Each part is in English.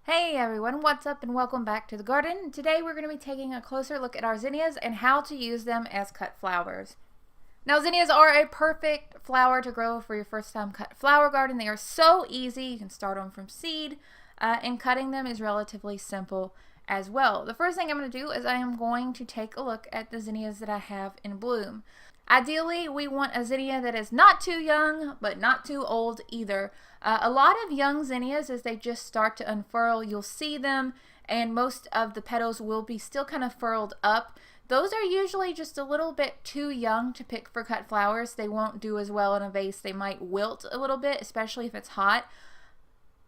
Hey everyone, what's up and welcome back to the garden. Today we're going to be taking a closer look at our zinnias and how to use them as cut flowers. Now zinnias are a perfect flower to grow for your first time cut flower garden. They are so easy, you can start them from seed and cutting them is relatively simple as well. The first thing I'm going to do is I am going to take a look at the zinnias that I have in bloom. Ideally, we want a zinnia that is not too young, but not too old either. A lot of young zinnias, as they just start to unfurl, you'll see them, and most of the petals will be still kind of furled up. Those are usually just a little bit too young to pick for cut flowers. They won't do as well in a vase. They might wilt a little bit, especially if it's hot.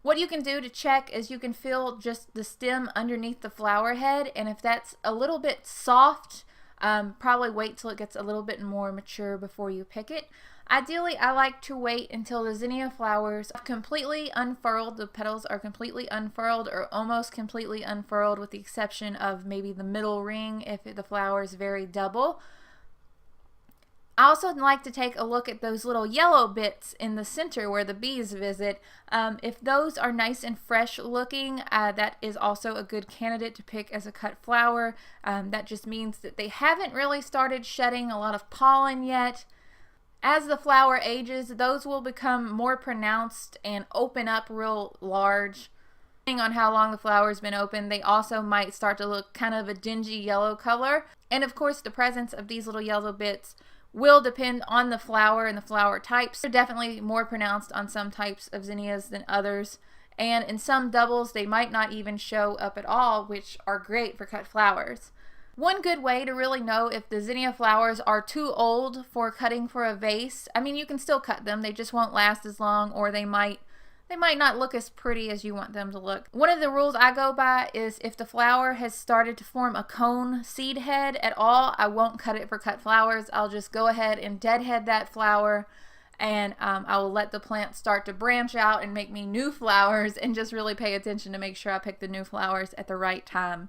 What you can do to check is you can feel just the stem underneath the flower head, and if that's a little bit soft, probably wait till it gets a little bit more mature before you pick it. Ideally, I like to wait until the zinnia flowers are completely unfurled. The petals are completely unfurled or almost completely unfurled, with the exception of maybe the middle ring if the flower is very double. I also like to take a look at those little yellow bits in the center where the bees visit. If those are nice and fresh looking, that is also a good candidate to pick as a cut flower. That just means that they haven't really started shedding a lot of pollen yet. As the flower ages, those will become more pronounced and open up real large. Depending on how long the flower's been open, they also might start to look kind of a dingy yellow color. And of course, the presence of these little yellow bits will depend on the flower and the flower types. They're definitely more pronounced on some types of zinnias than others. And in some doubles, they might not even show up at all, which are great for cut flowers. One good way to really know if the zinnia flowers are too old for cutting for a vase, I mean, you can still cut them, they just won't last as long, or they might not look as pretty as you want them to look. One of the rules I go by is if the flower has started to form a cone seed head at all, I won't cut it for cut flowers. I'll just go ahead and deadhead that flower, and I will let the plant start to branch out and make me new flowers, and just really pay attention to make sure I pick the new flowers at the right time.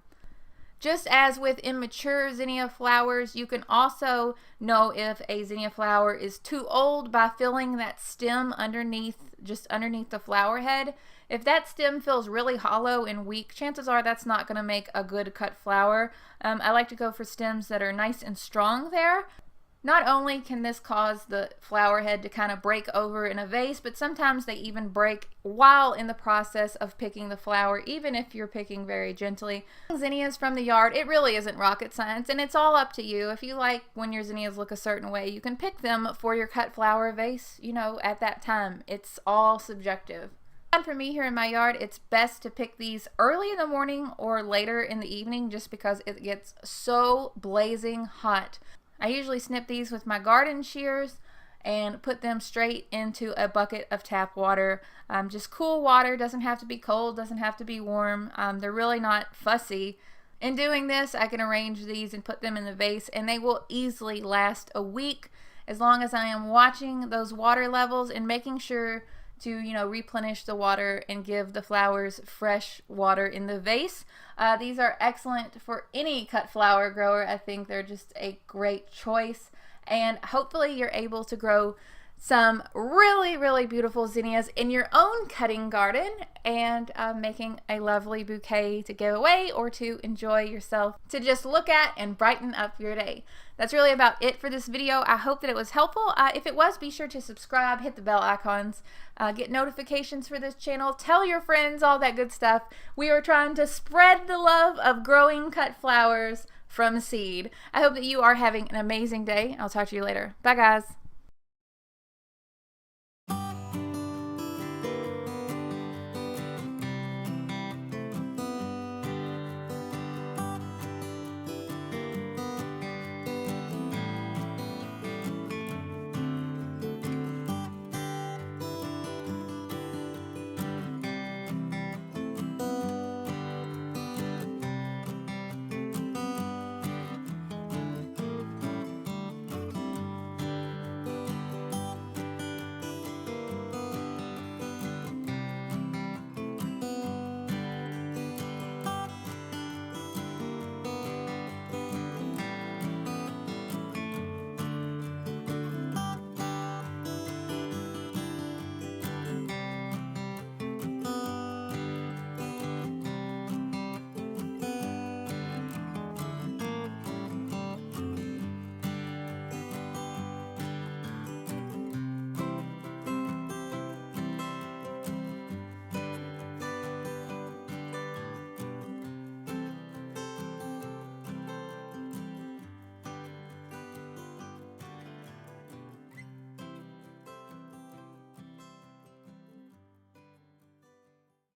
Just as with immature zinnia flowers, you can also know if a zinnia flower is too old by feeling that stem underneath, just underneath the flower head. If that stem feels really hollow and weak, chances are that's not going to make a good cut flower. I like to go for stems that are nice and strong there. Not only can this cause the flower head to kind of break over in a vase, but sometimes they even break while in the process of picking the flower, even if you're picking very gently. Zinnias from the yard, it really isn't rocket science, and it's all up to you. If you like when your zinnias look a certain way, you can pick them for your cut flower vase, you know, at that time. It's all subjective. For me here in my yard, it's best to pick these early in the morning or later in the evening, just because it gets so blazing hot. I usually snip these with my garden shears and put them straight into a bucket of tap water. Just cool water, doesn't have to be cold, doesn't have to be warm. They're really not fussy. In doing this, I can arrange these and put them in the vase, and they will easily last a week as long as I am watching those water levels and making sure to, replenish the water and give the flowers fresh water in the vase. These are excellent for any cut flower grower. I think they're just a great choice, and hopefully you're able to grow some really, really beautiful zinnias in your own cutting garden and making a lovely bouquet to give away or to enjoy yourself, to just look at and brighten up your day. That's really about it for this video. I hope that it was helpful. If it was, be sure to subscribe, hit the bell icons, get notifications for this channel, tell your friends, all that good stuff. We are trying to spread the love of growing cut flowers from seed. I hope that you are having an amazing day. I'll talk to you later. Bye guys.